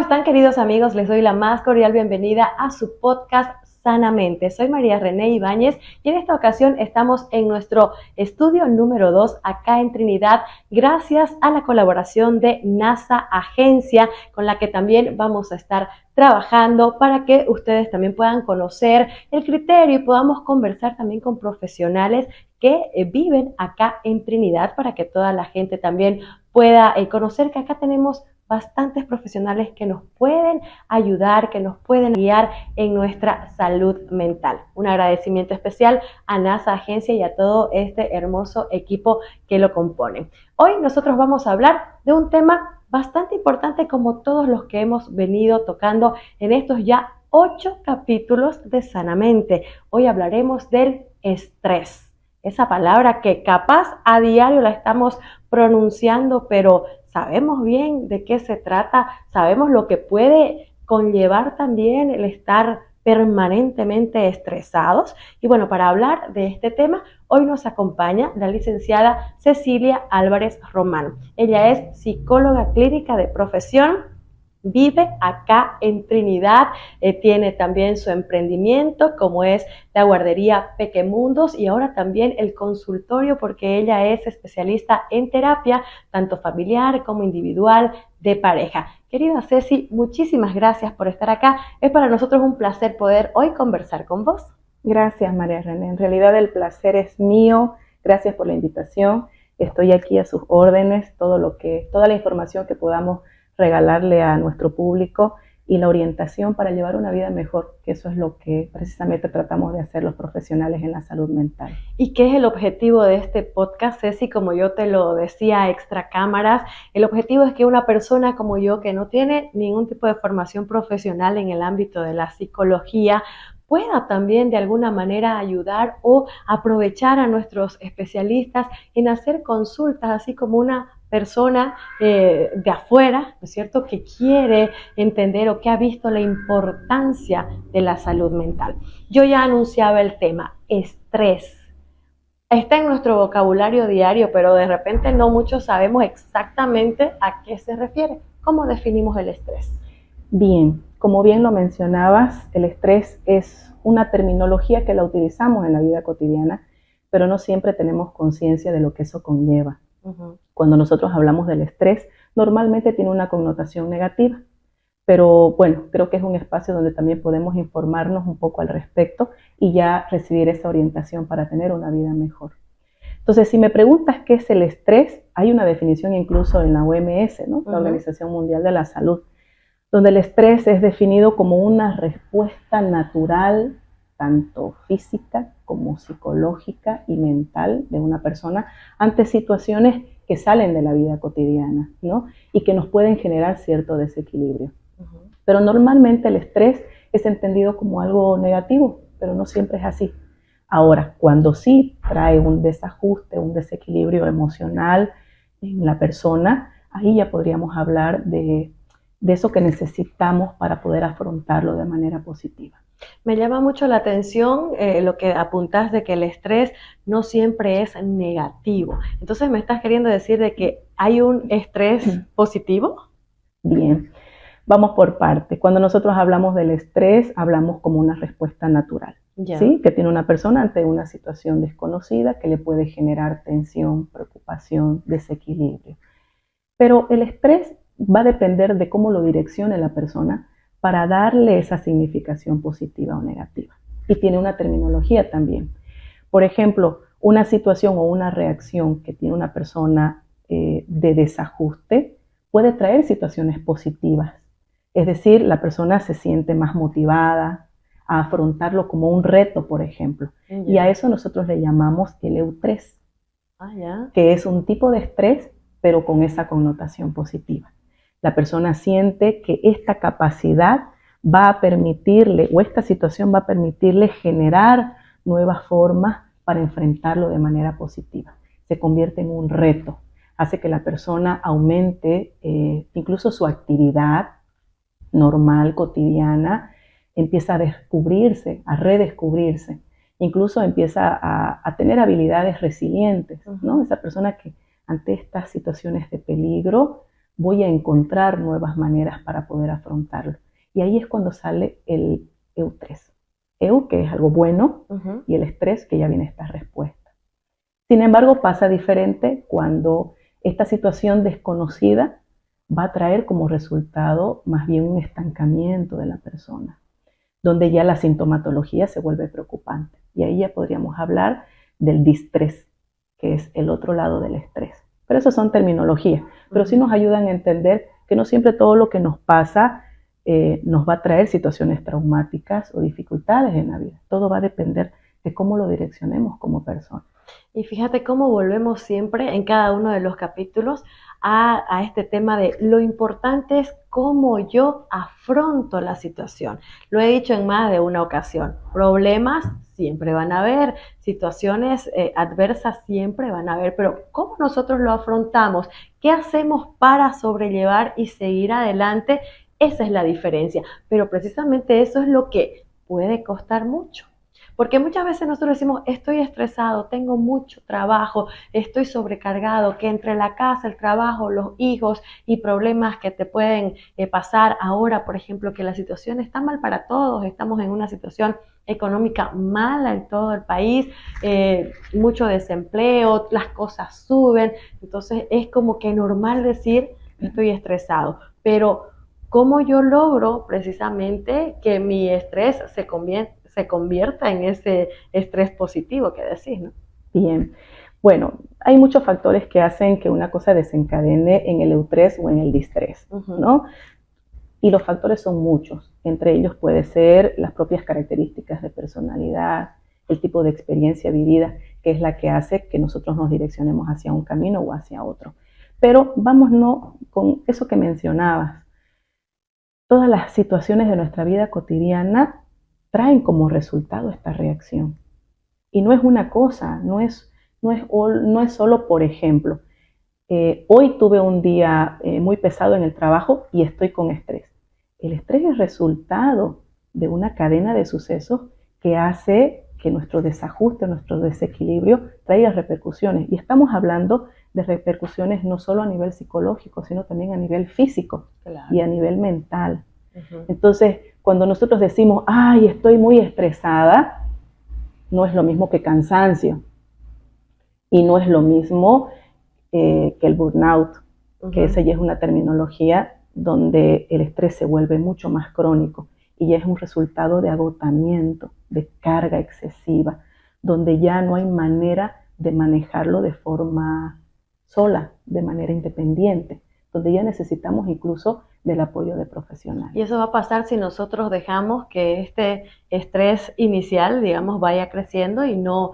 están, queridos amigos? Les doy la más cordial bienvenida a su podcast Sanamente. Soy María René Ibáñez y en esta ocasión estamos en nuestro estudio número 2 acá en Trinidad, gracias a la colaboración de NASA Agencia, con la que también vamos a estar trabajando para que ustedes también puedan conocer el criterio y podamos conversar también con profesionales que viven acá en Trinidad, para que toda la gente también pueda conocer que acá tenemos bastantes profesionales que nos pueden ayudar, que nos pueden guiar en nuestra salud mental. Un agradecimiento especial a NASA Agencia y a todo este hermoso equipo que lo compone. Hoy nosotros vamos a hablar de un tema bastante importante, como todos los que hemos venido tocando en estos ya 8 capítulos de Sanamente. Hoy hablaremos del estrés. Esa palabra que capaz a diario la estamos pronunciando, pero sabemos bien de qué se trata, sabemos lo que puede conllevar también el estar permanentemente estresados. Y bueno, para hablar de este tema, hoy nos acompaña la licenciada Cecilia Álvarez Román. Ella es psicóloga clínica de profesión, vive acá en Trinidad, tiene también su emprendimiento como es la guardería Pequemundos y ahora también el consultorio, porque ella es especialista en terapia, tanto familiar como individual, de pareja. Querida Ceci, muchísimas gracias por estar acá. Es para nosotros un placer poder hoy conversar con vos. Gracias, María René. En realidad el placer es mío. Gracias por la invitación. Estoy aquí a sus órdenes, toda la información que podamos regalarle a nuestro público y la orientación para llevar una vida mejor, que eso es lo que precisamente tratamos de hacer los profesionales en la salud mental. ¿Y qué es el objetivo de este podcast, Ceci? Como yo te lo decía extra cámaras, el objetivo es que una persona como yo, que no tiene ningún tipo de formación profesional en el ámbito de la psicología, pueda también de alguna manera ayudar o aprovechar a nuestros especialistas en hacer consultas, así como una persona de afuera, ¿no es cierto?, que quiere entender o que ha visto la importancia de la salud mental. Yo ya anunciaba el tema, estrés. Está en nuestro vocabulario diario, pero de repente no muchos sabemos exactamente a qué se refiere. ¿Cómo definimos el estrés? Bien, como bien lo mencionabas, el estrés es una terminología que la utilizamos en la vida cotidiana, pero no siempre tenemos conciencia de lo que eso conlleva. Cuando nosotros hablamos del estrés, normalmente tiene una connotación negativa, pero bueno, creo que es un espacio donde también podemos informarnos un poco al respecto y ya recibir esa orientación para tener una vida mejor. Entonces, si me preguntas qué es el estrés, hay una definición incluso en la OMS, ¿no? La Organización Mundial de la Salud, donde el estrés es definido como una respuesta natural, tanto física como psicológica y mental de una persona ante situaciones que salen de la vida cotidiana, ¿no? Y que nos pueden generar cierto desequilibrio. Pero normalmente el estrés es entendido como algo negativo, pero no siempre es así. Ahora, cuando sí trae un desajuste, un desequilibrio emocional en la persona, ahí ya podríamos hablar de eso que necesitamos para poder afrontarlo de manera positiva. Me llama mucho la atención lo que apuntas de que el estrés no siempre es negativo. Entonces, ¿me estás queriendo decir de que hay un estrés positivo? Bien, vamos por parte. Cuando nosotros hablamos del estrés, hablamos como una respuesta natural, ¿sí? Que tiene una persona ante una situación desconocida que le puede generar tensión, preocupación, desequilibrio. Pero el estrés va a depender de cómo lo direccione la persona para darle esa significación positiva o negativa. Y tiene una terminología también. Por ejemplo, una situación o una reacción que tiene una persona de desajuste puede traer situaciones positivas. Es decir, la persona se siente más motivada a afrontarlo como un reto, por ejemplo. Y a eso nosotros le llamamos el eustrés, que es un tipo de estrés, pero con esa connotación positiva. La persona siente que esta capacidad va a permitirle, o esta situación va a permitirle generar nuevas formas para enfrentarlo de manera positiva. Se convierte en un reto, hace que la persona aumente incluso su actividad normal, cotidiana, empieza a descubrirse, a redescubrirse, incluso empieza a tener habilidades resilientes, ¿no? Esa persona que ante estas situaciones de peligro voy a encontrar nuevas maneras para poder afrontarlo. Y ahí es cuando sale el EU3. EU, que es algo bueno, y el estrés, que ya viene esta respuesta. Sin embargo, pasa diferente cuando esta situación desconocida va a traer como resultado más bien un estancamiento de la persona, donde ya la sintomatología se vuelve preocupante. Y ahí ya podríamos hablar del distrés, que es el otro lado del estrés. Pero eso son terminologías, pero sí nos ayudan a entender que no siempre todo lo que nos pasa nos va a traer situaciones traumáticas o dificultades en la vida. Todo va a depender de cómo lo direccionemos como persona. Y fíjate cómo volvemos siempre en cada uno de los capítulos a este tema de lo importante es cómo yo afronto la situación. Lo he dicho en más de una ocasión, problemas siempre van a haber, situaciones adversas siempre van a haber, pero cómo nosotros lo afrontamos, qué hacemos para sobrellevar y seguir adelante, esa es la diferencia. Pero precisamente eso es lo que puede costar mucho. Porque muchas veces nosotros decimos, estoy estresado, tengo mucho trabajo, estoy sobrecargado, que entre la casa, el trabajo, los hijos y problemas que te pueden pasar ahora, por ejemplo, que la situación está mal para todos, estamos en una situación económica mala en todo el país, mucho desempleo, las cosas suben, entonces es como que normal decir, estoy estresado, pero ¿cómo yo logro precisamente que mi estrés se convierta en ese estrés positivo que decís, ¿no? Bien, bueno, hay muchos factores que hacen que una cosa desencadene en el eustrés o en el distrés, ¿no? Y los factores son muchos. Entre ellos puede ser las propias características de personalidad, el tipo de experiencia vivida, que es la que hace que nosotros nos direccionemos hacia un camino o hacia otro. Pero vámonos con eso que mencionabas. Todas las situaciones de nuestra vida cotidiana traen como resultado esta reacción. Y no es una cosa, no es solo por ejemplo. Hoy tuve un día muy pesado en el trabajo y estoy con estrés. El estrés es resultado de una cadena de sucesos que hace que nuestro desajuste, nuestro desequilibrio traiga repercusiones. Y estamos hablando de repercusiones no solo a nivel psicológico, sino también a nivel físico, claro, y a nivel mental. Entonces, cuando nosotros decimos, ay, estoy muy estresada, no es lo mismo que cansancio. Y no es lo mismo que el burnout, que esa ya es una terminología donde el estrés se vuelve mucho más crónico y ya es un resultado de agotamiento, de carga excesiva, donde ya no hay manera de manejarlo de forma sola, de manera independiente, donde ya necesitamos incluso del apoyo de profesionales. Y eso va a pasar si nosotros dejamos que este estrés inicial, digamos, vaya creciendo y no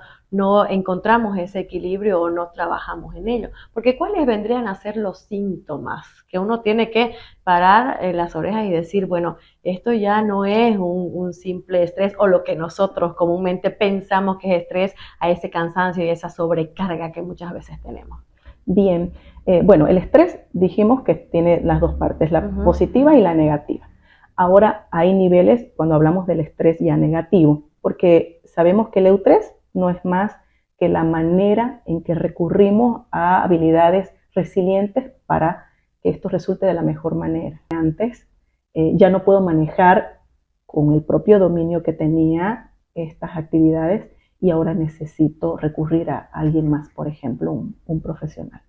encontramos ese equilibrio o no trabajamos en ello. Porque ¿cuáles vendrían a ser los síntomas? Que uno tiene que parar las orejas y decir, bueno, esto ya no es un simple estrés o lo que nosotros comúnmente pensamos que es estrés, a ese cansancio y esa sobrecarga que muchas veces tenemos. Bien, bueno, el estrés dijimos que tiene las dos partes, la positiva y la negativa. Ahora hay niveles cuando hablamos del estrés ya negativo, porque sabemos que el eustrés no es más que la manera en que recurrimos a habilidades resilientes para que esto resulte de la mejor manera. Antes ya no puedo manejar con el propio dominio que tenía estas actividades y ahora necesito recurrir a alguien más, por ejemplo, un profesional.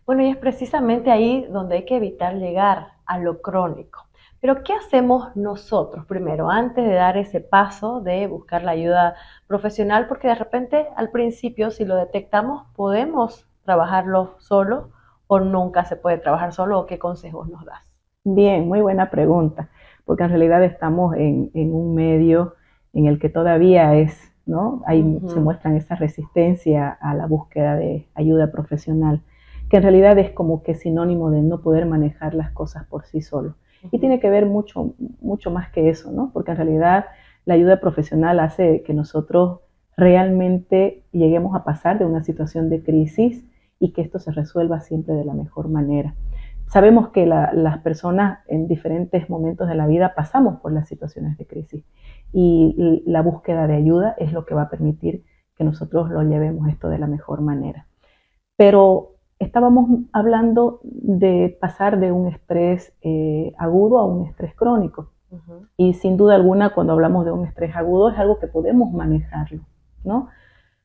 Bueno, y es precisamente ahí donde hay que evitar llegar a lo crónico. Pero ¿qué hacemos nosotros primero, antes de dar ese paso de buscar la ayuda profesional? Porque de repente al principio, si lo detectamos, podemos trabajarlo solo o nunca se puede trabajar solo, ¿o qué consejos nos das? Bien, muy buena pregunta, porque en realidad estamos en un medio en el que todavía es, ¿no? Ahí se muestran esa resistencia a la búsqueda de ayuda profesional, que en realidad es como que sinónimo de no poder manejar las cosas por sí solo. Y tiene que ver mucho más que eso, ¿no? Porque en realidad la ayuda profesional hace que nosotros realmente lleguemos a pasar de una situación de crisis y que esto se resuelva siempre de la mejor manera. Sabemos que las personas en diferentes momentos de la vida pasamos por las situaciones de crisis y la búsqueda de ayuda es lo que va a permitir que nosotros lo llevemos esto de la mejor manera. Pero estábamos hablando de pasar de un estrés agudo a un estrés crónico. Y sin duda alguna, cuando hablamos de un estrés agudo, es algo que podemos manejarlo, ¿no?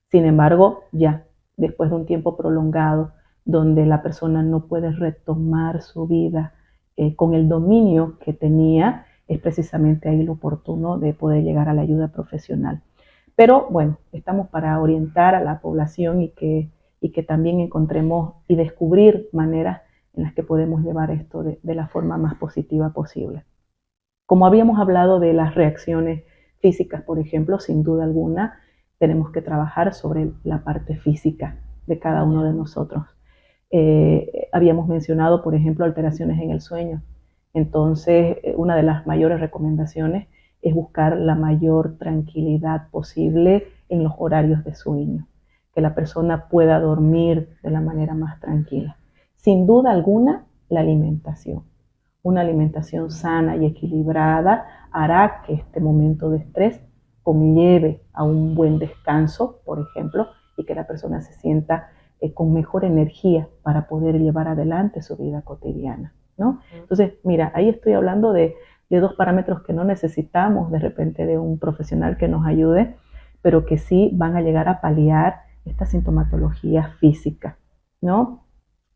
Sin embargo, ya después de un tiempo prolongado, donde la persona no puede retomar su vida con el dominio que tenía, es precisamente ahí lo oportuno de poder llegar a la ayuda profesional. Pero bueno, estamos para orientar a la población y que también encontremos y descubrir maneras en las que podemos llevar esto de la forma más positiva posible. Como habíamos hablado de las reacciones físicas, por ejemplo, sin duda alguna, tenemos que trabajar sobre la parte física de cada uno de nosotros. Habíamos mencionado, por ejemplo, alteraciones en el sueño. Entonces, una de las mayores recomendaciones es buscar la mayor tranquilidad posible en los horarios de sueño, que la persona pueda dormir de la manera más tranquila. Sin duda alguna, la alimentación. Una alimentación sana y equilibrada hará que este momento de estrés conlleve a un buen descanso, por ejemplo, y que la persona se sienta con mejor energía para poder llevar adelante su vida cotidiana, ¿no? Entonces, mira, ahí estoy hablando de dos parámetros que no necesitamos de repente de un profesional que nos ayude, pero que sí van a llegar a paliar esta sintomatología física, ¿no?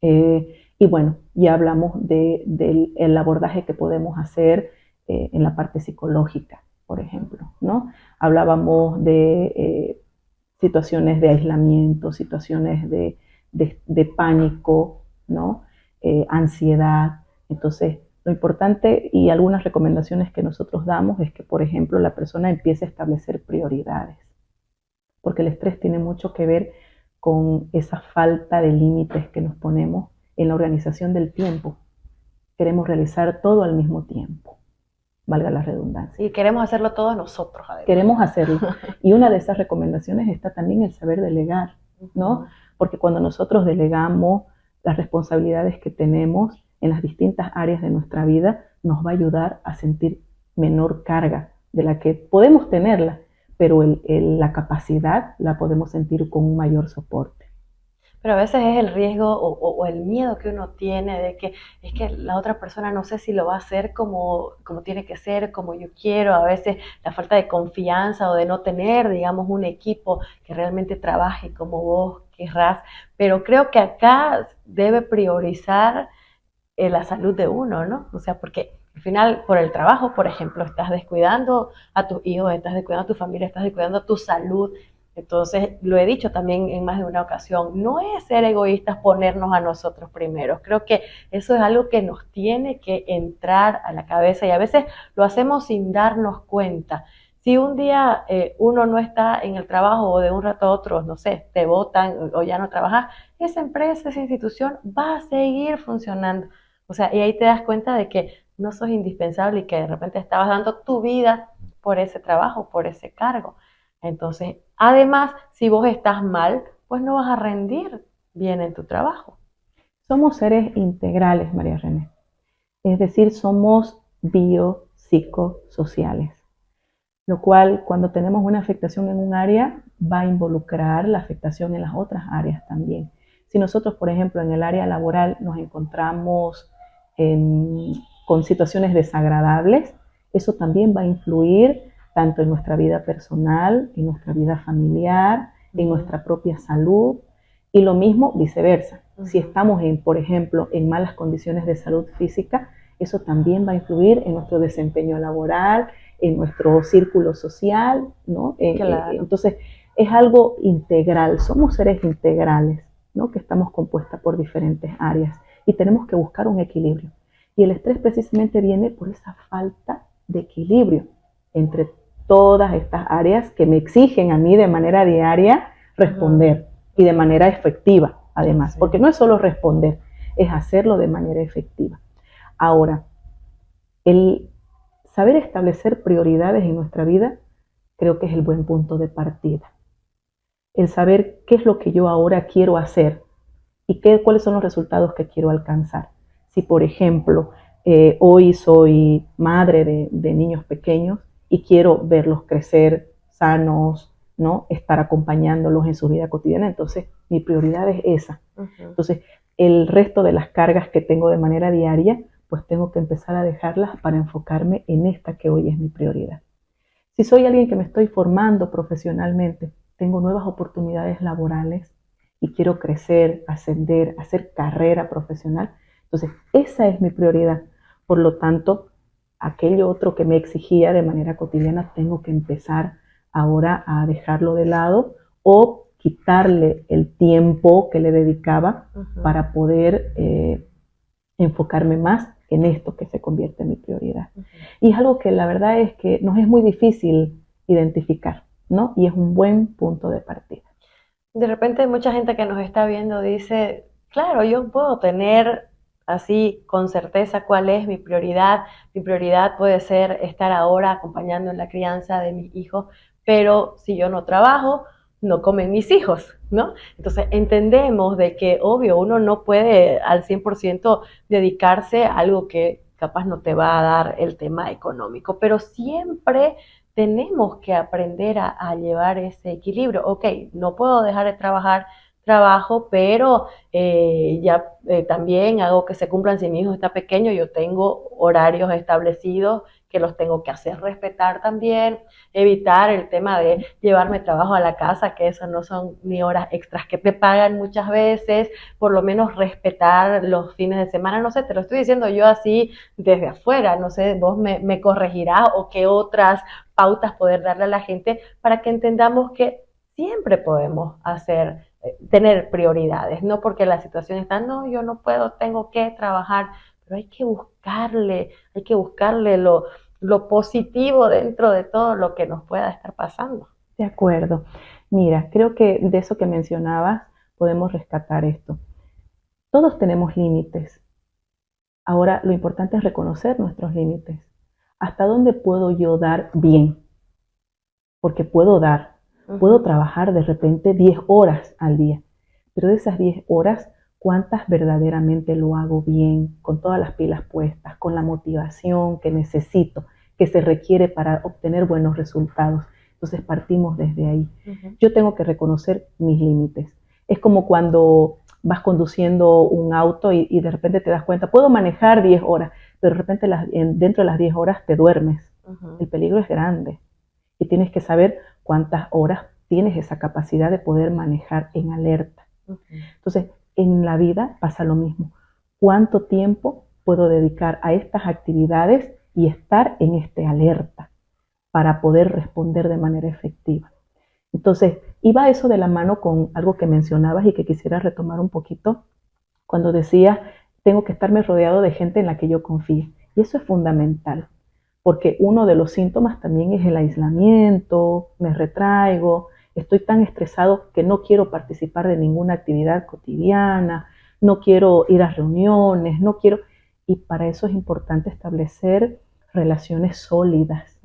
Y bueno, ya hablamos del abordaje que podemos hacer en la parte psicológica, por ejemplo, ¿no? Hablábamos de situaciones de aislamiento, situaciones de pánico, ¿no? Ansiedad. Entonces, lo importante y algunas recomendaciones que nosotros damos es que, por ejemplo, la persona empiece a establecer prioridades, porque el estrés tiene mucho que ver con esa falta de límites que nos ponemos en la organización del tiempo. Queremos realizar todo al mismo tiempo, valga la redundancia. Y queremos hacerlo todos nosotros, además. Queremos hacerlo. Y una de esas recomendaciones está también el saber delegar, ¿no? Porque cuando nosotros delegamos las responsabilidades que tenemos en las distintas áreas de nuestra vida, nos va a ayudar a sentir menor carga de la que podemos tenerla, pero la capacidad la podemos sentir con un mayor soporte. Pero a veces es el riesgo o el miedo que uno tiene de que es que la otra persona no sé si lo va a hacer como tiene que ser, como yo quiero. A veces la falta de confianza o de no tener, digamos, un equipo que realmente trabaje como vos querrás. Pero creo que acá debe priorizar la salud de uno, ¿no? O sea, porque al final, por el trabajo, por ejemplo, estás descuidando a tus hijos, estás descuidando a tu familia, estás descuidando tu salud. Entonces, lo he dicho también en más de una ocasión, no es ser egoístas ponernos a nosotros primero. Creo que eso es algo que nos tiene que entrar a la cabeza y a veces lo hacemos sin darnos cuenta. Si un día uno no está en el trabajo o de un rato a otro, no sé, te botan o ya no trabajas, esa empresa, esa institución va a seguir funcionando. O sea, y ahí te das cuenta de que no sos indispensable y que de repente estabas dando tu vida por ese trabajo, por ese cargo. Entonces, además, si vos estás mal, pues no vas a rendir bien en tu trabajo. Somos seres integrales, María René. Es decir, somos biopsicosociales, lo cual cuando tenemos una afectación en un área va a involucrar la afectación en las otras áreas también. Si nosotros, por ejemplo, en el área laboral nos encontramos con situaciones desagradables, eso también va a influir tanto en nuestra vida personal, en nuestra vida familiar, en nuestra propia salud, y lo mismo viceversa. Si estamos, por ejemplo, en malas condiciones de salud física, eso también va a influir en nuestro desempeño laboral, en nuestro círculo social, ¿no? Claro. Entonces, es algo integral, somos seres integrales, ¿no? Que estamos compuestas por diferentes áreas y tenemos que buscar un equilibrio. Y el estrés precisamente viene por esa falta de equilibrio entre todas estas áreas que me exigen a mí de manera diaria responder y de manera efectiva, además, porque no es solo responder, es hacerlo de manera efectiva. Ahora, el saber establecer prioridades en nuestra vida creo que es el buen punto de partida. El saber qué es lo que yo ahora quiero hacer y cuáles son los resultados que quiero alcanzar. Si, por ejemplo, hoy soy madre de niños pequeños y quiero verlos crecer sanos, ¿no? Estar acompañándolos en su vida cotidiana, entonces mi prioridad es esa. Entonces, el resto de las cargas que tengo de manera diaria, pues tengo que empezar a dejarlas para enfocarme en esta que hoy es mi prioridad. Si soy alguien que me estoy formando profesionalmente, tengo nuevas oportunidades laborales y quiero crecer, ascender, hacer carrera profesional, entonces esa es mi prioridad. Por lo tanto, aquello otro que me exigía de manera cotidiana, tengo que empezar ahora a dejarlo de lado o quitarle el tiempo que le dedicaba para poder enfocarme más en esto que se convierte en mi prioridad. Y es algo que la verdad es que nos es muy difícil identificar, ¿no? Y es un buen punto de partida. De repente mucha gente que nos está viendo dice, claro, yo puedo tener así con certeza cuál es mi prioridad. Mi prioridad puede ser estar ahora acompañando en la crianza de mis hijos, pero si yo no trabajo, no comen mis hijos, ¿no? Entonces entendemos de que, obvio, uno no puede al 100% dedicarse a algo que capaz no te va a dar el tema económico, pero siempre tenemos que aprender a llevar ese equilibrio. Ok, no puedo dejar de trabajo, pero también hago que se cumplan. Si mi hijo está pequeño, yo tengo horarios establecidos que los tengo que hacer respetar también, evitar el tema de llevarme trabajo a la casa, que eso no son ni horas extras que te pagan muchas veces, por lo menos respetar los fines de semana. No sé, te lo estoy diciendo yo así desde afuera, no sé, vos me corregirás o qué otras pautas poder darle a la gente para que entendamos que siempre podemos tener prioridades, no porque la situación está, no, yo no puedo, tengo que trabajar, pero hay que buscarle lo positivo dentro de todo lo que nos pueda estar pasando. De acuerdo. Mira, creo que de eso que mencionabas podemos rescatar esto. Todos tenemos límites. Ahora, lo importante es reconocer nuestros límites. ¿Hasta dónde puedo yo dar bien? Porque puedo trabajar de repente 10 horas al día, pero de esas 10 horas, ¿cuántas verdaderamente lo hago bien, con todas las pilas puestas, con la motivación que necesito, que se requiere para obtener buenos resultados? Entonces partimos desde ahí. Yo tengo que reconocer mis límites. Es como cuando vas conduciendo un auto y de repente te das cuenta, puedo manejar 10 horas, pero de repente dentro de las 10 horas te duermes. El peligro es grande y tienes que saber cuántas horas tienes esa capacidad de poder manejar en alerta. Entonces, en la vida pasa lo mismo. ¿Cuánto tiempo puedo dedicar a estas actividades y estar en este alerta para poder responder de manera efectiva? Entonces, iba eso de la mano con algo que mencionabas y que quisiera retomar un poquito, cuando decía, tengo que estarme rodeado de gente en la que yo confíe. Y eso es fundamental, porque uno de los síntomas también es el aislamiento, me retraigo, estoy tan estresado que no quiero participar de ninguna actividad cotidiana, no quiero ir a reuniones, no quiero... Y para eso es importante establecer relaciones sólidas,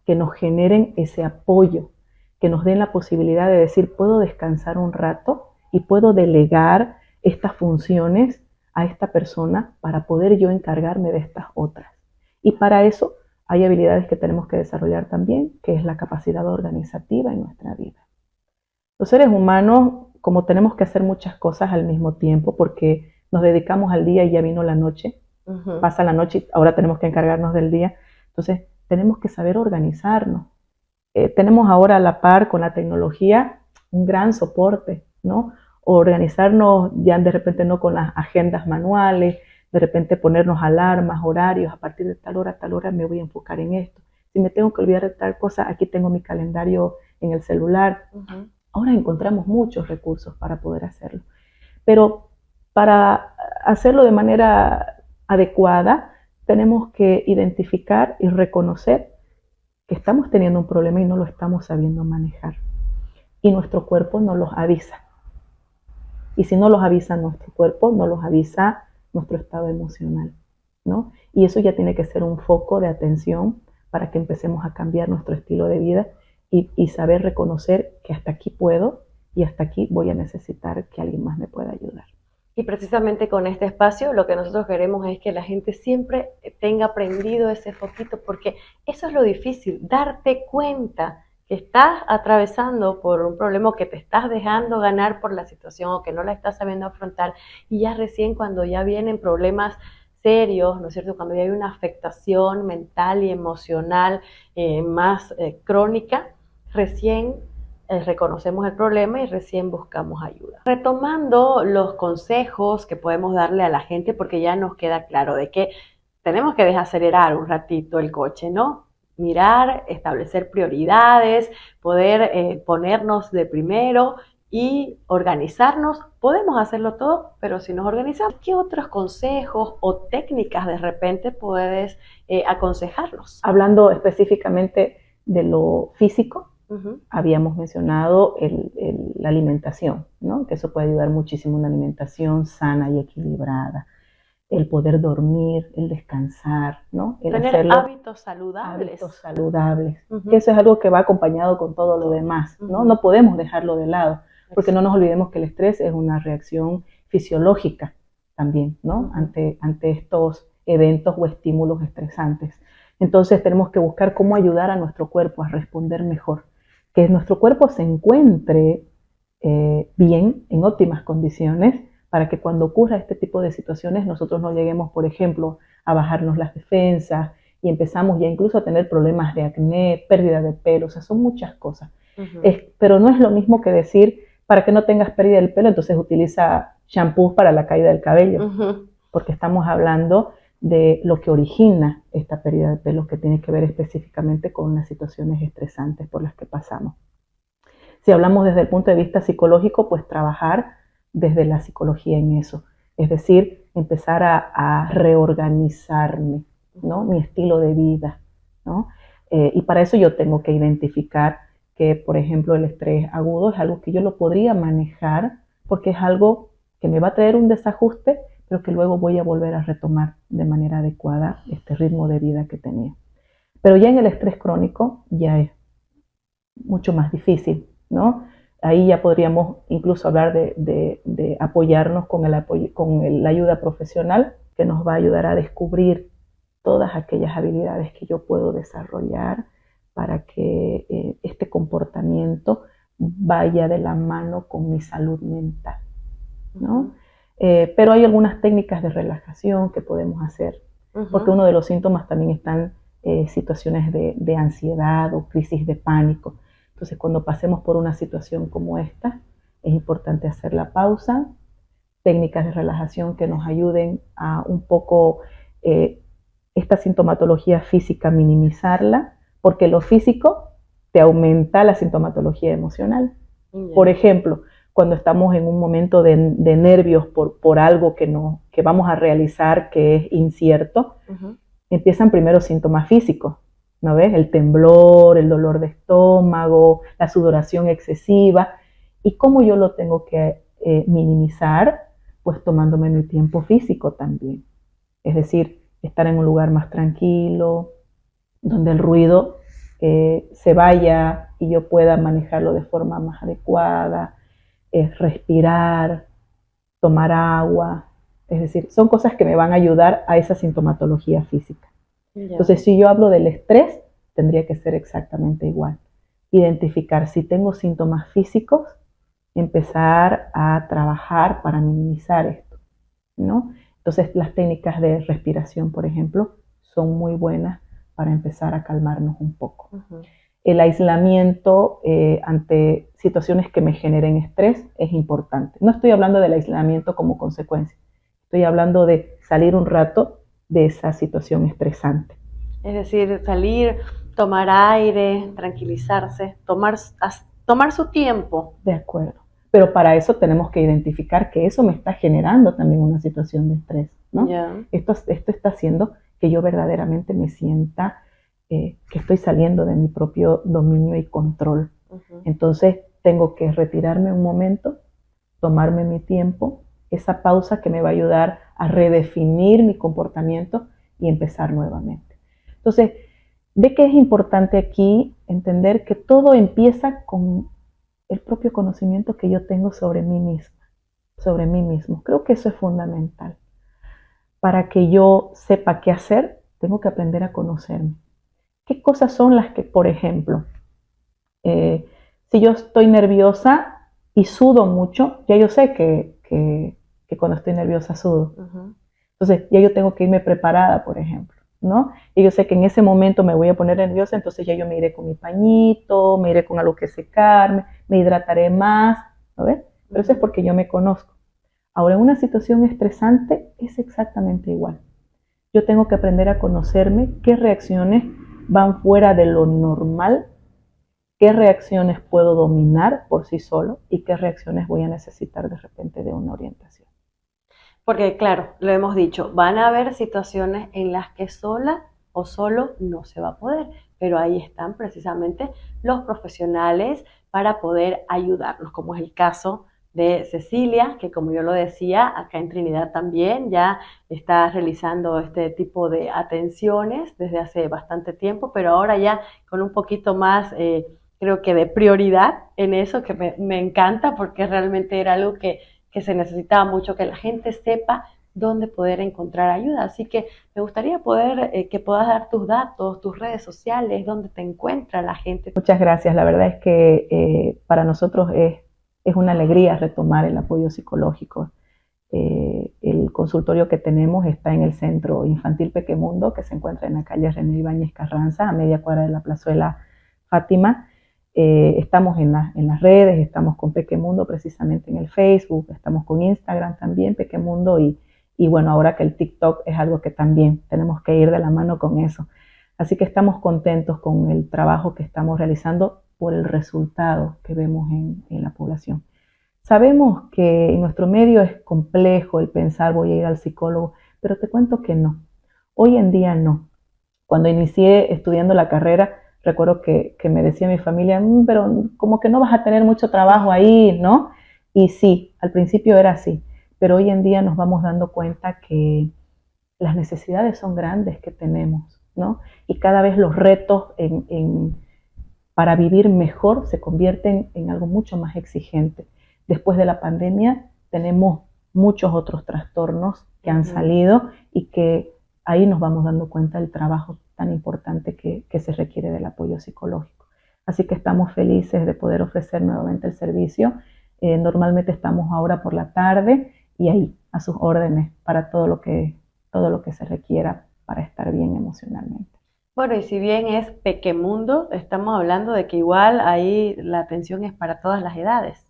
que nos generen ese apoyo, que nos den la posibilidad de decir, puedo descansar un rato y puedo delegar estas funciones a esta persona para poder yo encargarme de estas otras. Y para eso hay habilidades que tenemos que desarrollar también, que es la capacidad organizativa en nuestra vida. Los seres humanos, como tenemos que hacer muchas cosas al mismo tiempo, porque nos dedicamos al día y ya vino la noche, pasa la noche y ahora tenemos que encargarnos del día, entonces tenemos que saber organizarnos. Tenemos ahora a la par con la tecnología un gran soporte, ¿no? Organizarnos ya de repente no con las agendas manuales, de repente ponernos alarmas, horarios, a partir de tal hora me voy a enfocar en esto. Si me tengo que olvidar de tal cosa, aquí tengo mi calendario en el celular. Ahora encontramos muchos recursos para poder hacerlo. Pero para hacerlo de manera adecuada, tenemos que identificar y reconocer que estamos teniendo un problema y no lo estamos sabiendo manejar. Y nuestro cuerpo nos los avisa. Y si no los avisa nuestro cuerpo, no los avisa nuestro estado emocional, ¿no? Y eso ya tiene que ser un foco de atención para que empecemos a cambiar nuestro estilo de vida y saber reconocer que hasta aquí puedo y hasta aquí voy a necesitar que alguien más me pueda ayudar. Y precisamente con este espacio lo que nosotros queremos es que la gente siempre tenga prendido ese foquito, porque eso es lo difícil, darte cuenta que estás atravesando por un problema o que te estás dejando ganar por la situación o que no la estás sabiendo afrontar, y ya recién cuando ya vienen problemas serios, ¿no es cierto? Cuando ya hay una afectación mental y emocional más crónica, recién reconocemos el problema y recién buscamos ayuda. Retomando los consejos que podemos darle a la gente, porque ya nos queda claro de que tenemos que desacelerar un ratito el coche, ¿no? Mirar, establecer prioridades, poder ponernos de primero y organizarnos. Podemos hacerlo todo, pero si nos organizamos, ¿qué otros consejos o técnicas de repente puedes aconsejarnos? Hablando específicamente de lo físico, habíamos mencionado la alimentación, ¿no? Que eso puede ayudar muchísimo, una alimentación sana y equilibrada, el poder dormir, el descansar, ¿no? El tener hábitos saludables. Hábitos saludables, que eso es algo que va acompañado con todo lo demás, ¿no? No podemos dejarlo de lado, porque no nos olvidemos que el estrés es una reacción fisiológica también, ¿no? Ante estos eventos o estímulos estresantes. Entonces tenemos que buscar cómo ayudar a nuestro cuerpo a responder mejor, que nuestro cuerpo se encuentre bien, en óptimas condiciones, para que cuando ocurra este tipo de situaciones nosotros no lleguemos, por ejemplo, a bajarnos las defensas y empezamos ya incluso a tener problemas de acné, pérdida de pelo, o sea, son muchas cosas. Pero no es lo mismo que decir, para que no tengas pérdida del pelo, entonces utiliza shampoos para la caída del cabello, porque estamos hablando de lo que origina esta pérdida de pelo, que tiene que ver específicamente con las situaciones estresantes por las que pasamos. Si hablamos desde el punto de vista psicológico, pues trabajar desde la psicología en eso, es decir, empezar a reorganizarme, ¿no? Mi estilo de vida, ¿no? Y para eso yo tengo que identificar que, por ejemplo, el estrés agudo es algo que yo lo podría manejar porque es algo que me va a traer un desajuste, pero que luego voy a volver a retomar de manera adecuada este ritmo de vida que tenía. Pero ya en el estrés crónico ya es mucho más difícil, ¿no? Ahí ya podríamos incluso hablar de apoyarnos con la ayuda profesional, que nos va a ayudar a descubrir todas aquellas habilidades que yo puedo desarrollar para que este comportamiento vaya de la mano con mi salud mental, ¿no? Pero hay algunas técnicas de relajación que podemos hacer, porque uno de los síntomas también están situaciones de ansiedad o crisis de pánico. Entonces, cuando pasemos por una situación como esta, es importante hacer la pausa, técnicas de relajación que nos ayuden a un poco esta sintomatología física, minimizarla, porque lo físico te aumenta la sintomatología emocional. Por ejemplo, cuando estamos en un momento de nervios por algo que vamos a realizar que es incierto, empiezan primero síntomas físicos, ¿no ves? El temblor, el dolor de estómago, la sudoración excesiva. ¿Y cómo yo lo tengo que minimizar? Pues tomándome mi tiempo físico también. Es decir, estar en un lugar más tranquilo, donde el ruido se vaya y yo pueda manejarlo de forma más adecuada, respirar, tomar agua. Es decir, son cosas que me van a ayudar a esa sintomatología física. Entonces, si yo hablo del estrés, tendría que ser exactamente igual. Identificar si tengo síntomas físicos, empezar a trabajar para minimizar esto, ¿no? Entonces, las técnicas de respiración, por ejemplo, son muy buenas para empezar a calmarnos un poco. El aislamiento ante situaciones que me generen estrés es importante. No estoy hablando del aislamiento como consecuencia, estoy hablando de salir un rato de esa situación estresante. Es decir, salir, tomar aire, tranquilizarse, tomar su tiempo. De acuerdo. Pero para eso tenemos que identificar que eso me está generando también una situación de estrés, ¿no? Esto está haciendo que yo verdaderamente me sienta que estoy saliendo de mi propio dominio y control. Entonces tengo que retirarme un momento, tomarme mi tiempo, esa pausa que me va a ayudar a redefinir mi comportamiento y empezar nuevamente. Entonces, ve que es importante aquí entender que todo empieza con el propio conocimiento que yo tengo sobre mí misma, sobre mí mismo. Creo que eso es fundamental. Para que yo sepa qué hacer, tengo que aprender a conocerme. ¿Qué cosas son las que, por ejemplo, Si yo estoy nerviosa y sudo mucho, ya yo sé que cuando estoy nerviosa sudo. Uh-huh. Entonces ya yo tengo que irme preparada, por ejemplo, ¿no? Y yo sé que en ese momento me voy a poner nerviosa, entonces ya yo me iré con mi pañito, me iré con algo que secarme, me hidrataré más, ¿no ves? Pero eso es porque yo me conozco. Ahora, en una situación estresante es exactamente igual. Yo tengo que aprender a conocerme, qué reacciones van fuera de lo normal, qué reacciones puedo dominar por sí solo y qué reacciones voy a necesitar de repente de una orientación. Porque claro, lo hemos dicho, van a haber situaciones en las que sola o solo no se va a poder, pero ahí están precisamente los profesionales para poder ayudarnos, como es el caso de Cecilia, que como yo lo decía, acá en Trinidad también ya está realizando este tipo de atenciones desde hace bastante tiempo, pero ahora ya con un poquito más, creo que de prioridad en eso, que me encanta porque realmente era algo que se necesitaba mucho, que la gente sepa dónde poder encontrar ayuda. Así que me gustaría poder que puedas dar tus datos, tus redes sociales, dónde te encuentra la gente. Muchas gracias. La verdad es que para nosotros es una alegría retomar el apoyo psicológico. El consultorio que tenemos está en el Centro Infantil Pequemundo, que se encuentra en la calle René Ibáñez Carranza, a media cuadra de la Plazuela Fátima. Estamos en las redes, estamos con Pequemundo precisamente en el Facebook, estamos con Instagram también, Pequemundo, y bueno, ahora que el TikTok es algo que también tenemos que ir de la mano con eso. Así que estamos contentos con el trabajo que estamos realizando por el resultado que vemos en la población. Sabemos que en nuestro medio es complejo el pensar voy a ir al psicólogo, pero te cuento que no. Hoy en día no. Cuando inicié estudiando la carrera, recuerdo que me decía mi familia, pero como que no vas a tener mucho trabajo ahí, ¿no? Y sí, al principio era así, pero hoy en día nos vamos dando cuenta que las necesidades son grandes que tenemos, ¿no? Y cada vez los retos para vivir mejor se convierten en algo mucho más exigente. Después de la pandemia tenemos muchos otros trastornos que han salido y que ahí nos vamos dando cuenta del trabajo tan importante que se requiere del apoyo psicológico. Así que estamos felices de poder ofrecer nuevamente el servicio. Normalmente estamos ahora por la tarde y ahí a sus órdenes para todo lo que se requiera para estar bien emocionalmente. Bueno, y si bien es Pequemundo, estamos hablando de que igual ahí la atención es para todas las edades.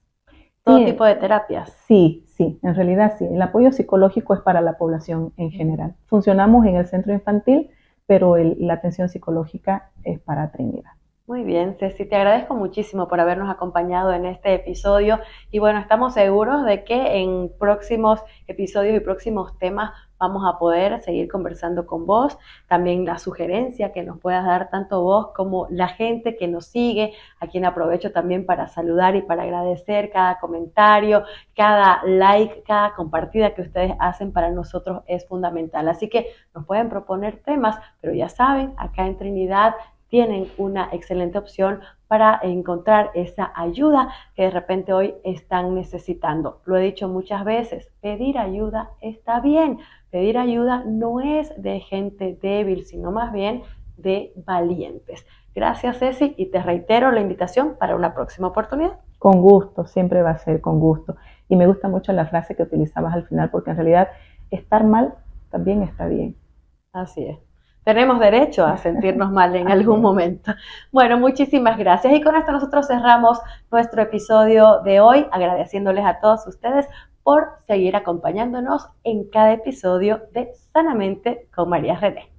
Todo Sí, tipo de terapias. Sí, en realidad sí. El apoyo psicológico es para la población en general. Funcionamos en el centro infantil, pero la atención psicológica es para Trinidad. Muy bien, Ceci, te agradezco muchísimo por habernos acompañado en este episodio y bueno, estamos seguros de que en próximos episodios y próximos temas vamos a poder seguir conversando con vos, también la sugerencia que nos puedas dar tanto vos como la gente que nos sigue, a quien aprovecho también para saludar y para agradecer cada comentario, cada like, cada compartida que ustedes hacen para nosotros es fundamental. Así que nos pueden proponer temas, pero ya saben, acá en Trinidad tienen una excelente opción para encontrar esa ayuda que de repente hoy están necesitando. Lo he dicho muchas veces, pedir ayuda está bien. Pedir ayuda no es de gente débil, sino más bien de valientes. Gracias, Ceci, y te reitero la invitación para una próxima oportunidad. Con gusto, siempre va a ser con gusto. Y me gusta mucho la frase que utilizabas al final, porque en realidad estar mal también está bien. Así es. Tenemos derecho a sentirnos mal en algún momento. Bueno, muchísimas gracias. Y con esto nosotros cerramos nuestro episodio de hoy, agradeciéndoles a todos ustedes por seguir acompañándonos en cada episodio de Sanamente con María René.